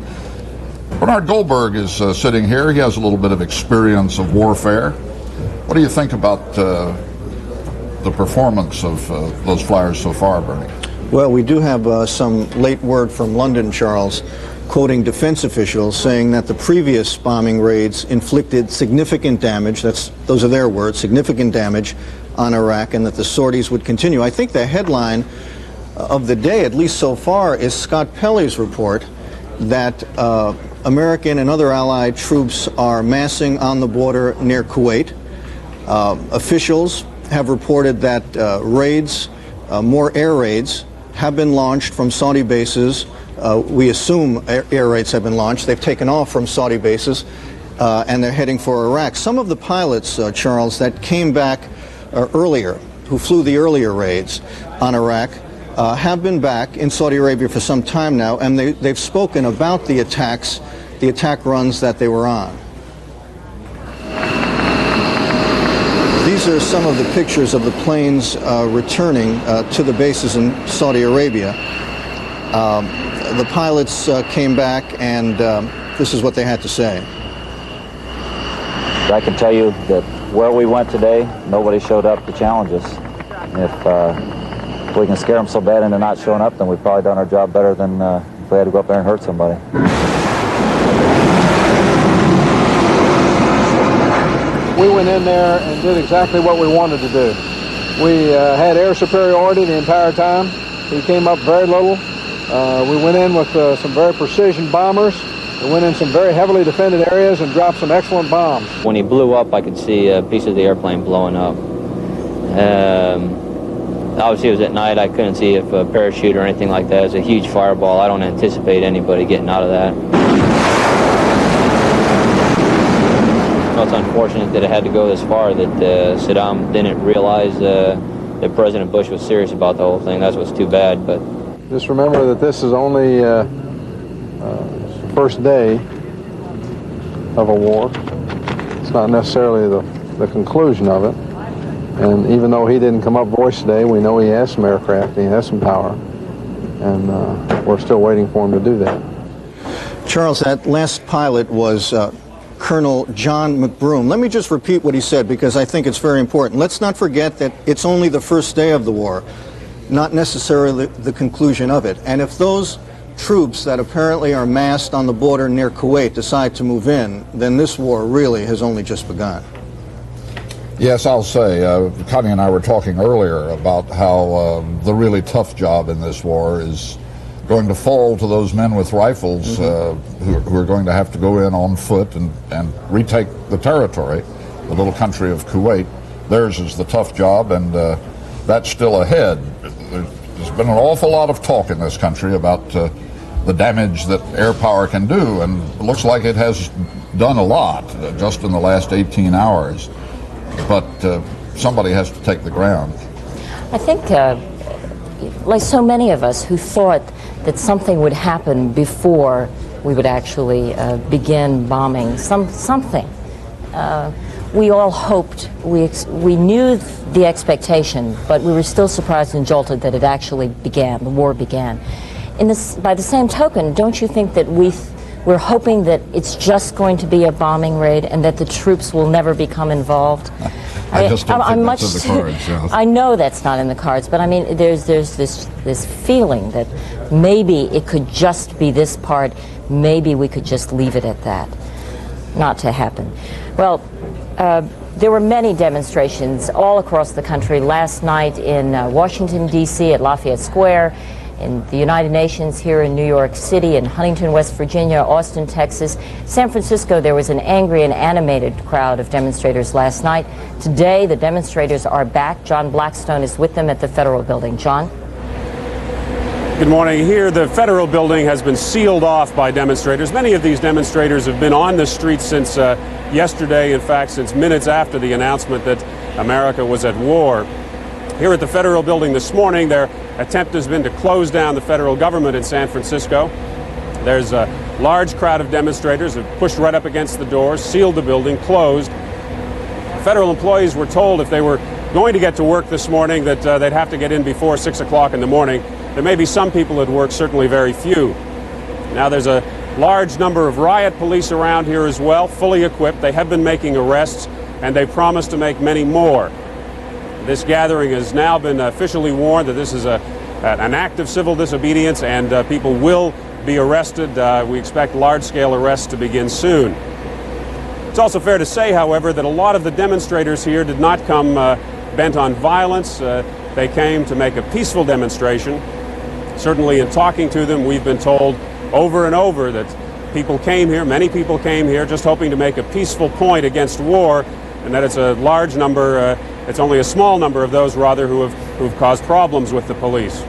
Bernard Goldberg is sitting here. He has a little bit of experience of warfare. What do you think about the performance of those flyers so far, Bernie? Well, we do have some late word from London, Charles, quoting defense officials saying that the previous bombing raids inflicted significant damage, those are their words, significant damage on Iraq, and that the sorties would continue. I think the headline of the day, at least so far, is Scott Pelley's report that American and other allied troops are massing on the border near Kuwait. Officials have reported that more air raids have been launched from Saudi bases. We assume air raids have been launched. They've taken off from Saudi bases, and they're heading for Iraq. Some of the pilots, Charles, that came back earlier, who flew the earlier raids on Iraq, have been back in Saudi Arabia for some time now, and they've spoken about the attack runs that they were on. These are some of the pictures of the planes returning to the bases in Saudi Arabia. The pilots came back, and this is what they had to say. I can tell you that where we went today, nobody showed up to challenge us. If we can scare them so bad into not showing up, then we've probably done our job better than if we had to go up there and hurt somebody. We went in there and did exactly what we wanted to do. We had air superiority the entire time. He came up very little. We went in with some very precision bombers. We went in some very heavily defended areas and dropped some excellent bombs. When he blew up, I could see a piece of the airplane blowing up. Obviously, it was at night. I couldn't see if a parachute or anything like that. It was a huge fireball. I don't anticipate anybody getting out of that. Well, it's unfortunate that it had to go this far, that Saddam didn't realize that President Bush was serious about the whole thing. That's what's too bad. But just remember that this is only first day of a war. It's not necessarily the conclusion of it. And even though he didn't come up voice today, we know he has some aircraft, he has some power, and we're still waiting for him to do that. Charles, that last pilot was Colonel John McBroom. Let me just repeat what he said, because I think it's very important. Let's not forget that it's only the first day of the war, not necessarily the conclusion of it. And if those troops that apparently are massed on the border near Kuwait decide to move in, then this war really has only just begun. Yes, I'll say, Connie and I were talking earlier about how the really tough job in this war is going to fall to those men with rifles who are going to have to go in on foot and retake the territory, the little country of Kuwait. Theirs is the tough job, and that's still ahead. There's been an awful lot of talk in this country about the damage that air power can do, and it looks like it has done a lot just in the last 18 hours. But somebody has to take the ground. I think, like so many of us who thought that something would happen before we would actually begin bombing, something. We all hoped, we knew the expectation, but we were still surprised and jolted that it actually began, the war began. By the same token, don't you think that we're hoping that it's just going to be a bombing raid and that the troops will never become involved? I just don't think that's in the cards. Yeah. I know that's not in the cards, but I mean, there's this feeling that maybe it could just be this part. Maybe we could just leave it at that. Not to happen. Well, there were many demonstrations all across the country last night in Washington, D.C. at Lafayette Square, in the United Nations, here in New York City, in Huntington, West Virginia, Austin, Texas, San Francisco, there was an angry and animated crowd of demonstrators last night. Today, the demonstrators are back. John Blackstone is with them at the Federal Building. John? Good morning. Here, the Federal Building has been sealed off by demonstrators. Many of these demonstrators have been on the streets since yesterday, in fact, since minutes after the announcement that America was at war. Here at the Federal Building this morning, their attempt has been to close down the federal government in San Francisco. There's a large crowd of demonstrators who have pushed right up against the doors, sealed the building, closed. Federal employees were told if they were going to get to work this morning that they'd have to get in before 6 o'clock in the morning. There may be some people at work, certainly very few. Now, there's a large number of riot police around here as well, fully equipped. They have been making arrests, and they promise to make many more. This gathering has now been officially warned that this is an act of civil disobedience, and people will be arrested. We expect large-scale arrests to begin soon. It's also fair to say, however, that a lot of the demonstrators here did not come bent on violence. They came to make a peaceful demonstration. Certainly in talking to them, we've been told over and over that people came here, many people came here just hoping to make a peaceful point against war, and that it's a large number, it's only a small number of those, rather, who've caused problems with the police.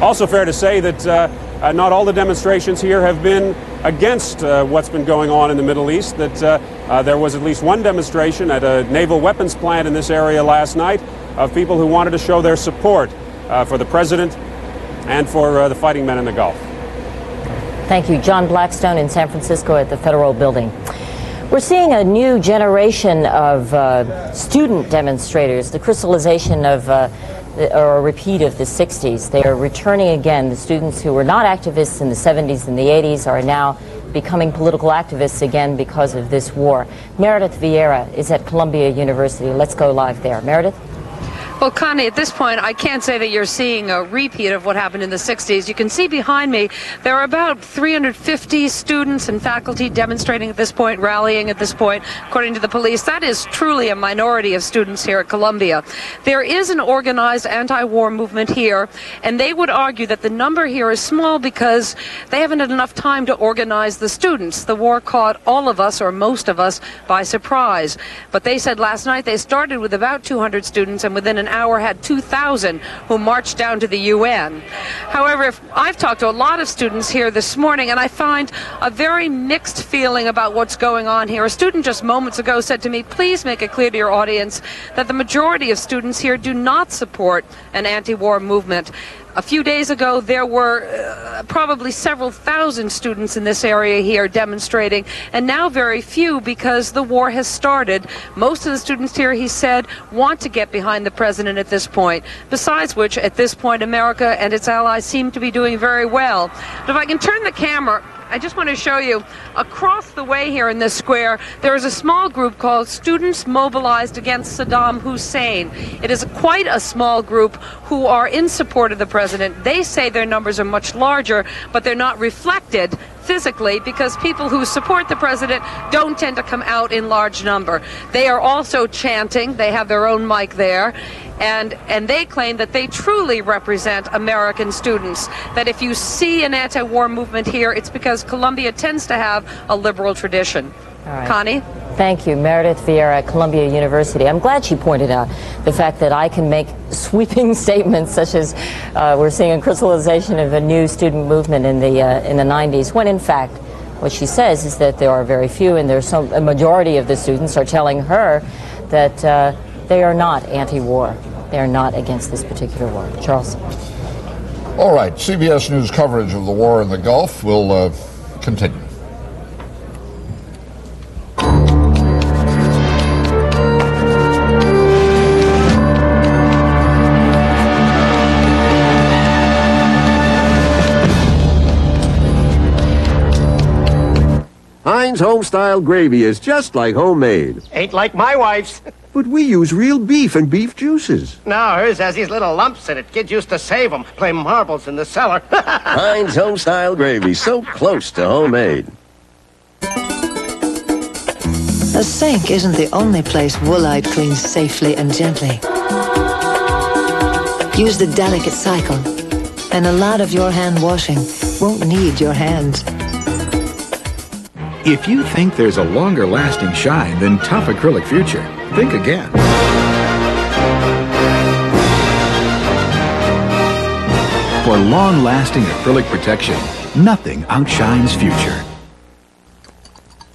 Also fair to say that not all the demonstrations here have been against what's been going on in the Middle East, that there was at least one demonstration at a naval weapons plant in this area last night of people who wanted to show their support for the president and for the fighting men in the Gulf. Thank you. John Blackstone in San Francisco at the Federal Building. We're seeing a new generation of student demonstrators, the crystallization of or a repeat of the 60s. They are returning again. The students who were not activists in the 70s and the 80s are now becoming political activists again because of this war. Meredith Vieira is at Columbia University. Let's go live there. Meredith? Well, Connie, at this point, I can't say that you're seeing a repeat of what happened in the 60s. You can see behind me, there are about 350 students and faculty demonstrating at this point, rallying at this point, according to the police. That is truly a minority of students here at Columbia. There is an organized anti-war movement here, and they would argue that the number here is small because they haven't had enough time to organize the students. The war caught all of us, or most of us, by surprise. But they said last night they started with about 200 students, and within an hour had 2,000 who marched down to the UN. However, I've talked to a lot of students here this morning, and I find a very mixed feeling about what's going on here. A student just moments ago said to me, please make it clear to your audience that the majority of students here do not support an anti-war movement. A few days ago, there were probably several thousand students in this area here demonstrating, and now very few because the war has started. Most of the students here, he said, want to get behind the president at this point. Besides which, at this point, America and its allies seem to be doing very well. But if I can turn the camera, I just want to show you, across the way here in this square, there is a small group called Students Mobilized Against Saddam Hussein. It is quite a small group who are in support of the president. They say their numbers are much larger, but they're not reflected physically because people who support the president don't tend to come out in large number. They are also chanting. They have their own mic there. And they claim that they truly represent American students, that if you see an anti-war movement here, it's because Columbia tends to have a liberal tradition. All right. Connie? Thank you. Meredith Vieira at Columbia University. I'm glad she pointed out the fact that I can make sweeping statements such as we're seeing a crystallization of a new student movement in the 90s, when in fact what she says is that there are very few, and a majority of the students are telling her that they are not anti-war. They are not against this particular war. Charles? All right. CBS News coverage of the war in the Gulf will continue. Heinz home-style gravy is just like homemade. Ain't like my wife's. But we use real beef and beef juices. No, hers has these little lumps in it. Kids used to save them, play marbles in the cellar. Heinz home-style gravy, so close to homemade. A sink isn't the only place Woolite cleans safely and gently. Use the delicate cycle. And a lot of your hand washing won't need your hands. If you think there's a longer lasting shine than tough acrylic future, think again. For long-lasting acrylic protection, nothing outshines future.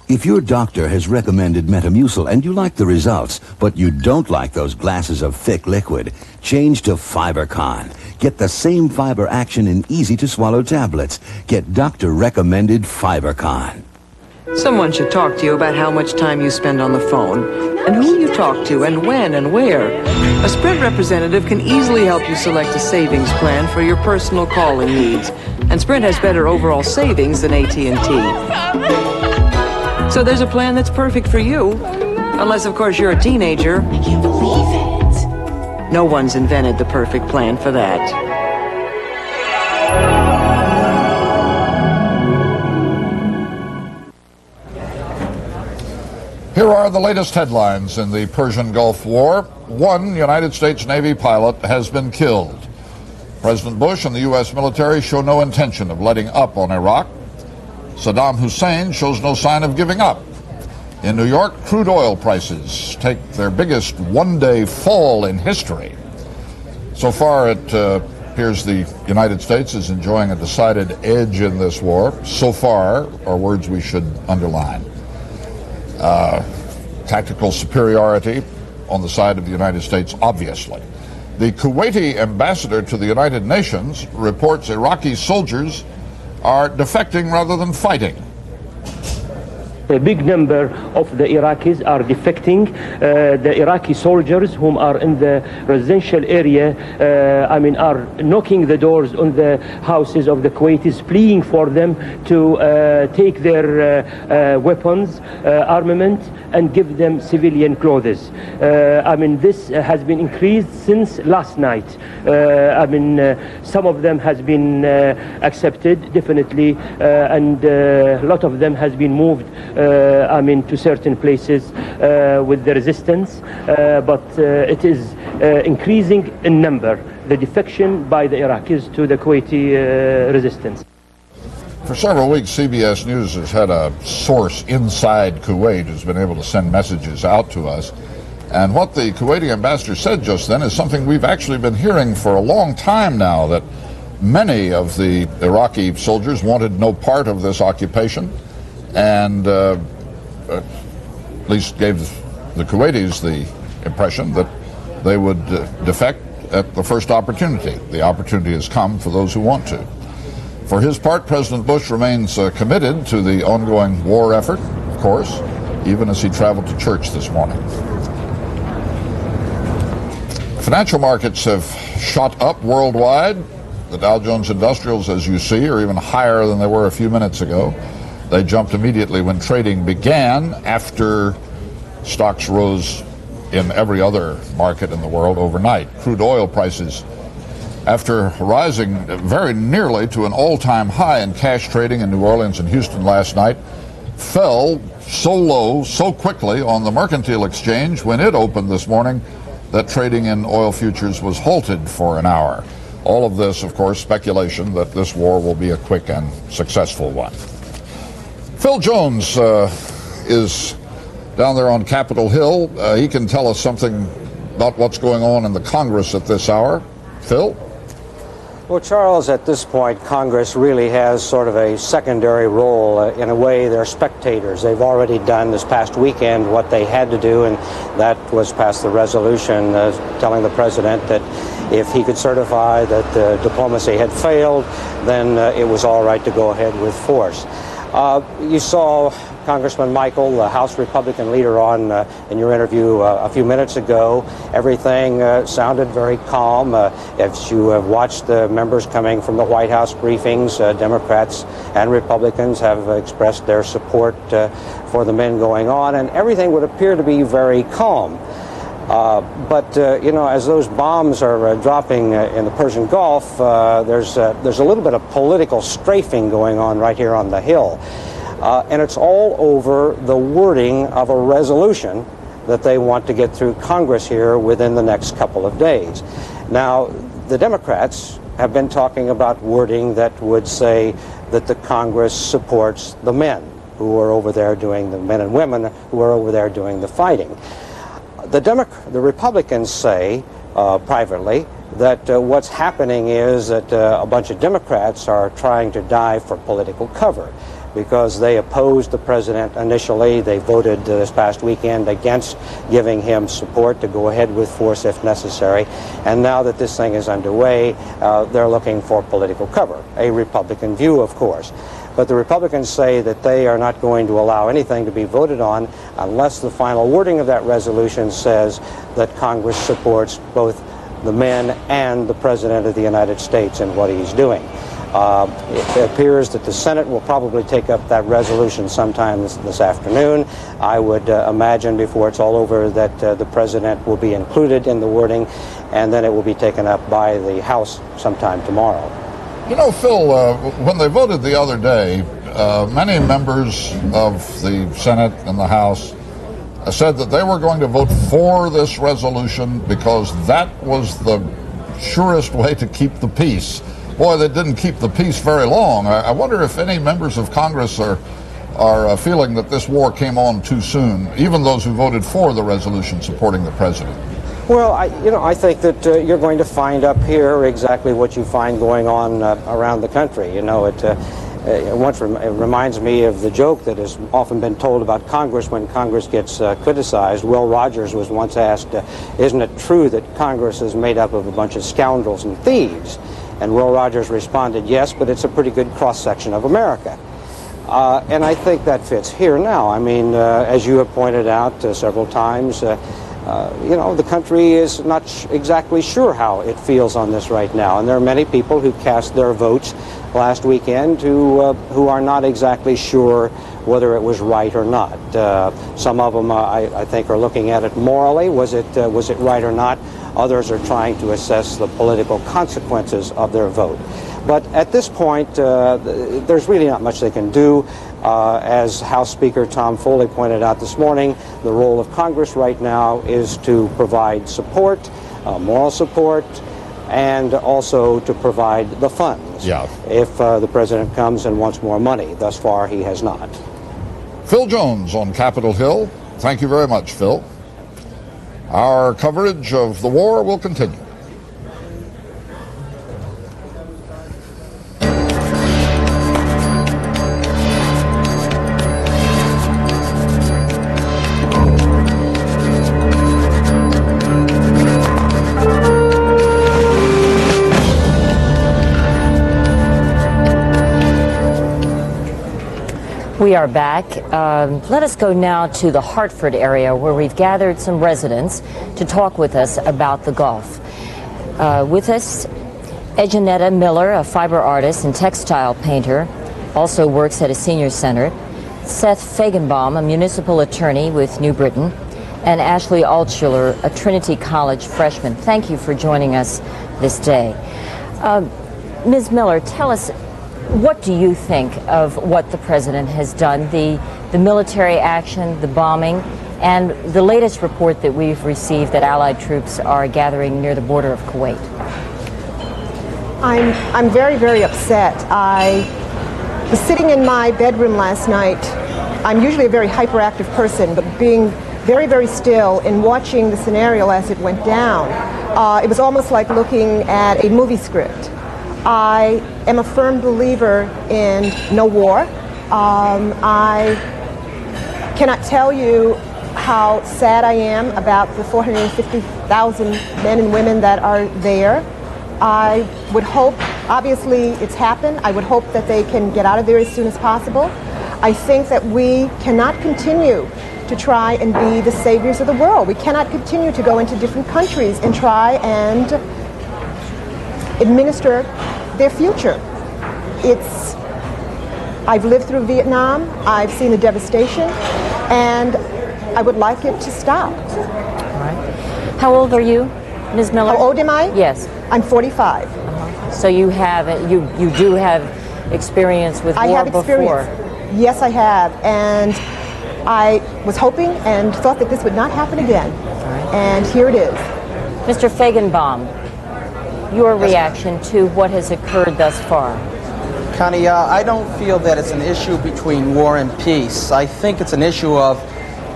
If your doctor has recommended Metamucil and you like the results, but you don't like those glasses of thick liquid, change to FiberCon. Get the same fiber action in easy-to-swallow tablets. Get doctor-recommended FiberCon. Someone should talk to you about how much time you spend on the phone, and who you talk to, and when and where. A Sprint representative can easily help you select a savings plan for your personal calling needs, and Sprint has better overall savings than AT&T. So there's a plan that's perfect for you, unless of course you're a teenager. I can't believe it. No one's invented the perfect plan for that. Here are the latest headlines in the Persian Gulf War. One United States Navy pilot has been killed. President Bush and the U.S. military show no intention of letting up on Iraq. Saddam Hussein shows no sign of giving up. In New York, crude oil prices take their biggest one-day fall in history. So far, it appears the United States is enjoying a decided edge in this war. So far are words we should underline. Tactical superiority on the side of the United States, obviously. The Kuwaiti ambassador to the United Nations reports Iraqi soldiers are defecting rather than fighting. A big number of the Iraqis are defecting. The Iraqi soldiers whom are in the residential area, are knocking the doors on the houses of the Kuwaitis, pleading for them to take their weapons, armament, and give them civilian clothes. This has been increased since last night. Some of them has been accepted, definitely, and a lot of them has been moved to certain places with the resistance, but it is increasing in number, the defection by the Iraqis to the Kuwaiti resistance. For several weeks, CBS News has had a source inside Kuwait who's been able to send messages out to us. And what the Kuwaiti ambassador said just then is something we've actually been hearing for a long time now, that many of the Iraqi soldiers wanted no part of this occupation, and at least gave the Kuwaitis the impression that they would defect at the first opportunity. The opportunity has come for those who want to. For his part, President Bush remains committed to the ongoing war effort, of course, even as he traveled to church this morning. Financial markets have shot up worldwide. The Dow Jones Industrials, as you see, are even higher than they were a few minutes ago. They jumped immediately when trading began, after stocks rose in every other market in the world overnight. Crude oil prices, after rising very nearly to an all-time high in cash trading in New Orleans and Houston last night, fell so low so quickly on the Mercantile Exchange when it opened this morning that trading in oil futures was halted for an hour. All of this, of course, speculation that this war will be a quick and successful one. Phil Jones is down there on Capitol Hill. He can tell us something about what's going on in the Congress at this hour. Phil? Well, Charles, at this point, Congress really has sort of a secondary role. In a way, they're spectators. They've already done this past weekend what they had to do, and that was pass the resolution telling the president that if he could certify that the diplomacy had failed, then it was all right to go ahead with force. You saw Congressman Michael, the House Republican leader, on in your interview a few minutes ago. Everything sounded very calm. As you have watched the members coming from the White House briefings, Democrats and Republicans have expressed their support for the men going on, and everything would appear to be very calm. But as those bombs are dropping in the Persian Gulf, there's a little bit of political strafing going on right here on the Hill. And it's all over the wording of a resolution that they want to get through Congress here within the next couple of days. Now, the Democrats have been talking about wording that would say that the Congress supports the men who are over there doing, the men and women who are over there doing the fighting. The Republicans say privately that what's happening is that a bunch of Democrats are trying to dive for political cover because they opposed the president initially. They voted this past weekend against giving him support to go ahead with force if necessary. And now that this thing is underway, they're looking for political cover. A Republican view, of course. But the Republicans say that they are not going to allow anything to be voted on unless the final wording of that resolution says that Congress supports both the men and the President of the United States in what he's doing. It appears that the Senate will probably take up that resolution sometime this afternoon. I would imagine before it's all over that the President will be included in the wording, and then it will be taken up by the House sometime tomorrow. You know, Phil, when they voted the other day, many members of the Senate and the House said that they were going to vote for this resolution because that was the surest way to keep the peace. Boy, they didn't keep the peace very long. I wonder if any members of Congress are feeling that this war came on too soon, even those who voted for the resolution supporting the president. Well, I think that you're going to find up here exactly what you find going on around the country. You know, it reminds me of the joke that has often been told about Congress when Congress gets criticized. Will Rogers was once asked, isn't it true that Congress is made up of a bunch of scoundrels and thieves? And Will Rogers responded, yes, but it's a pretty good cross-section of America. And I think that fits here now. I mean, as you have pointed out several times, you know, the country is not exactly sure how it feels on this right now. And there are many people who cast their votes last weekend who are not exactly sure whether it was right or not. Some of them, I think, are looking at it morally. Was it right or not? Others are trying to assess the political consequences of their vote. But at this point, there's really not much they can do. As House Speaker Tom Foley pointed out this morning, the role of Congress right now is to provide support, moral support, and also to provide the funds if the president comes and wants more money. Thus far, he has not. Phil Jones on Capitol Hill. Thank you very much, Phil. Our coverage of the war will continue. We are back. Let us go now to the Hartford area where we've gathered some residents to talk with us about the Gulf. With us, Ejanetta Miller, a fiber artist and textile painter, also works at a senior center. Seth Feigenbaum, a municipal attorney with New Britain, and Ashley Altschuler, a Trinity College freshman. Thank you for joining us this day. Ms. Miller, tell us, what do you think of what the president has done, the military action, the bombing, and the latest report that we've received that Allied troops are gathering near the border of Kuwait? I'm very, very upset. I was sitting in my bedroom last night. I'm usually a very hyperactive person, but being very, very still and watching the scenario as it went down, it was almost like looking at a movie script. I am a firm believer in no war. I cannot tell you how sad I am about the 450,000 men and women that are there. I would hope, obviously it's happened, I would hope that they can get out of there as soon as possible. I think that we cannot continue to try and be the saviors of the world. We cannot continue to go into different countries and try and administer their future. I've lived through Vietnam, I've seen the devastation, and I would like it to stop. All right. How old are you, Ms. Miller? How old am I? Yes. I'm 45. So you have, you do have experience with war before? I have experience. Yes, I have, and I was hoping and thought that this would not happen again. And here it is. Mr. Feigenbaum, your reaction to what has occurred thus far? Connie, I don't feel that it's an issue between war and peace. I think it's an issue of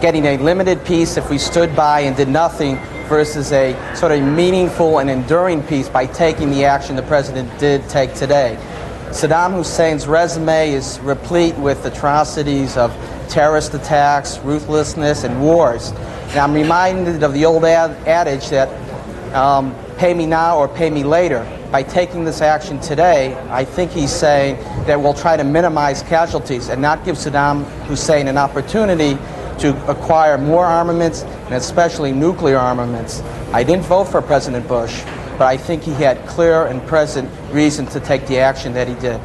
getting a limited peace if we stood by and did nothing versus a sort of meaningful and enduring peace by taking the action the president did take today. Saddam Hussein's resume is replete with atrocities of terrorist attacks, ruthlessness, and wars. And I'm reminded of the old adage that pay me now or pay me later. By taking this action today, I think he's saying that we'll try to minimize casualties and not give Saddam Hussein an opportunity to acquire more armaments, and especially nuclear armaments. I didn't vote for President Bush, but I think he had clear and present reason to take the action that he did.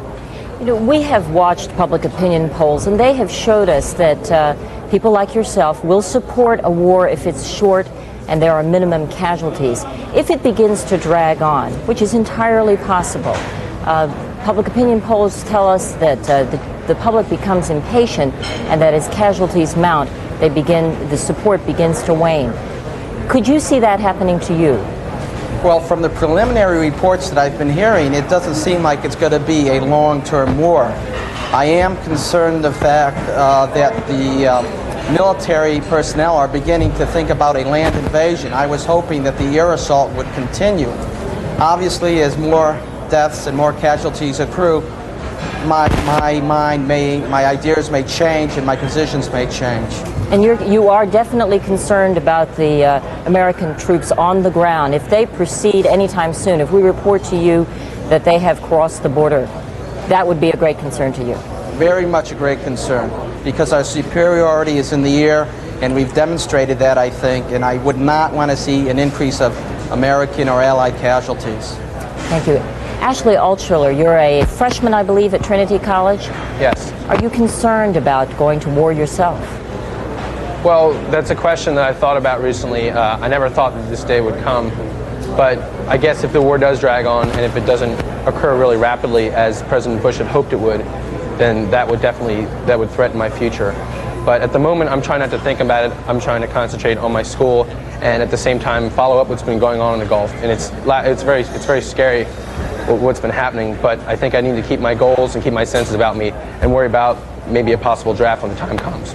You know, we have watched public opinion polls, and they have showed us that people like yourself will support a war if it's short and there are minimum casualties. If it begins to drag on, which is entirely possible, public opinion polls tell us that the public becomes impatient, and that as casualties mount, the support begins to wane. Could you see that happening to you? Well, from the preliminary reports that I've been hearing, it doesn't seem like it's going to be a long-term war. I am concerned the fact that the military personnel are beginning to think about a land invasion. I was hoping that the air assault would continue. Obviously, as more deaths and more casualties accrue, my ideas may change and my positions may change. And you are definitely concerned about the American troops on the ground. If they proceed anytime soon, if we report to you that they have crossed the border, that would be a great concern to you. Very much a great concern, because our superiority is in the air, and we've demonstrated that, I think, and I would not want to see an increase of American or Allied casualties. Thank you. Ashley Altschiller, you're a freshman, I believe, at Trinity College. Yes. Are you concerned about going to war yourself? Well, that's a question that I thought about recently. I never thought that this day would come, but I guess if the war does drag on and if it doesn't occur really rapidly as President Bush had hoped it would, then that would threaten my future. But at the moment, I'm trying not to think about it. I'm trying to concentrate on my school and at the same time follow up what's been going on in the Gulf. And it's very scary what's been happening, but I think I need to keep my goals and keep my senses about me and worry about maybe a possible draft when the time comes.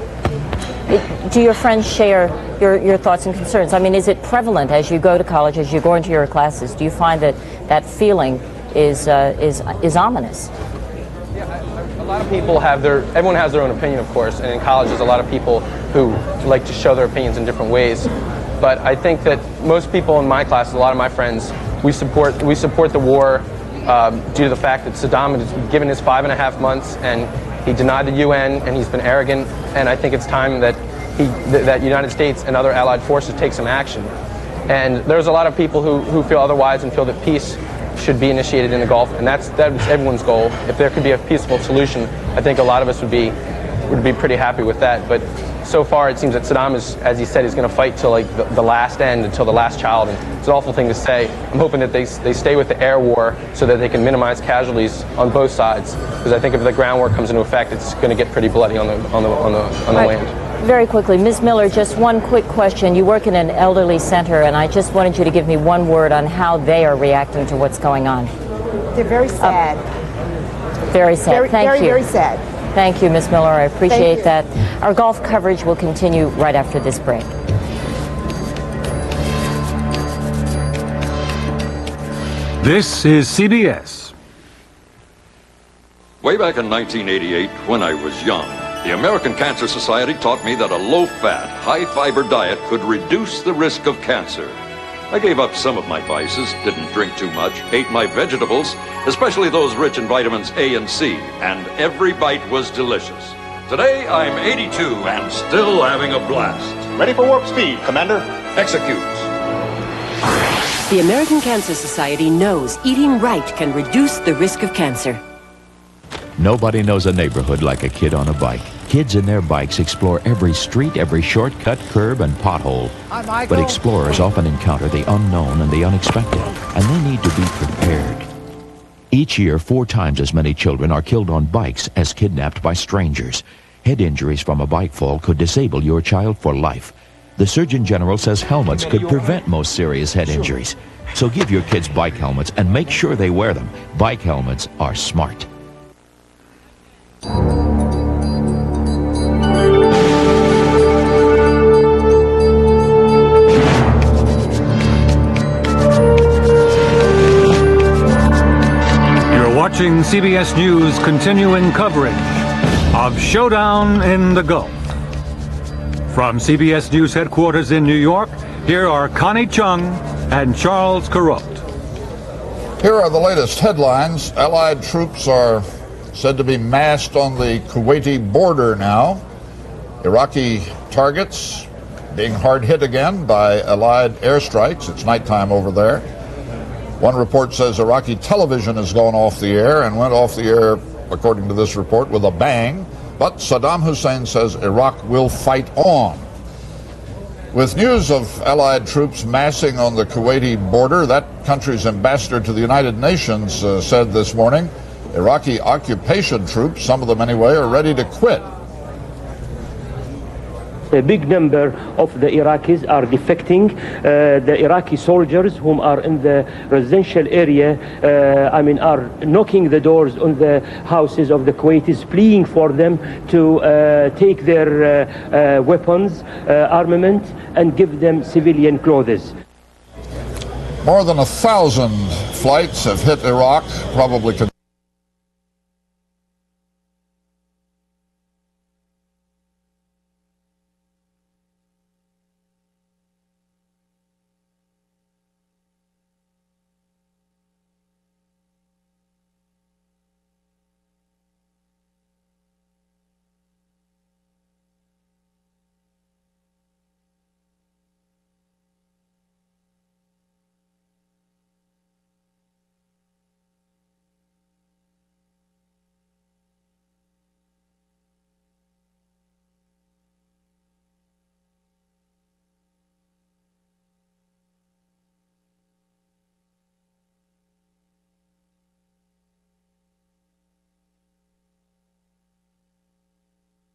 Do your friends share your thoughts and concerns? I mean, is it prevalent as you go to college, as you go into your classes? Do you find that that feeling is ominous? Yeah, a lot of people everyone has their own opinion, of course, and in college there's a lot of people who like to show their opinions in different ways. But I think that most people in my class, a lot of my friends, we support the war due to the fact that Saddam has been given his 5.5 months and he denied the UN, and he's been arrogant, and I think it's time that that United States and other allied forces take some action. And there's a lot of people who feel otherwise and feel that peace should be initiated in the Gulf, and that's everyone's goal. If there could be a peaceful solution, I think a lot of us would be pretty happy with that. But so far, it seems that Saddam is, as he said, he's going to fight till like the last end, until the last child. And it's an awful thing to say. I'm hoping that they stay with the air war so that they can minimize casualties on both sides. Because I think if the ground war comes into effect, it's going to get pretty bloody on the land. Very quickly, Ms. Miller, just one quick question. You work in an elderly center, and I just wanted you to give me one word on how they are reacting to what's going on. They're very sad. Very sad. Thank you. Very sad. Thank you, Ms. Miller. I appreciate that. Our golf coverage will continue right after this break. This is CBS. Way back in 1988, when I was young, the American Cancer Society taught me that a low-fat, high-fiber diet could reduce the risk of cancer. I gave up some of my vices, didn't drink too much, ate my vegetables, especially those rich in vitamins A and C, and every bite was delicious. Today, I'm 82 and still having a blast. Ready for warp speed, Commander. Execute. The American Cancer Society knows eating right can reduce the risk of cancer. Nobody knows a neighborhood like a kid on a bike. Kids in their bikes explore every street, every shortcut, curb, and pothole. But explorers often encounter the unknown and the unexpected, and they need to be prepared. Each year, 4 times as many children are killed on bikes as kidnapped by strangers. Head injuries from a bike fall could disable your child for life. The Surgeon General says helmets could prevent most serious head injuries. So give your kids bike helmets and make sure they wear them. Bike helmets are smart. You're watching CBS News continuing coverage of Showdown in the Gulf. From CBS News headquarters in New York, here are Connie Chung and Charles Kuralt. Here are the latest headlines. Allied troops are said to be massed on the Kuwaiti border now. Iraqi targets being hard hit again by Allied airstrikes. It's nighttime over there. One report says Iraqi television has gone off the air and went off the air, according to this report, with a bang. But Saddam Hussein says Iraq will fight on. With news of Allied troops massing on the Kuwaiti border, that country's ambassador to the United Nations said this morning, Iraqi occupation troops, some of them anyway, are ready to quit. A big number of the Iraqis are defecting. The Iraqi soldiers whom are in the residential area, are knocking the doors on the houses of the Kuwaitis, pleading for them to take their weapons, armament, and give them civilian clothes. More than 1,000 flights have hit Iraq, probably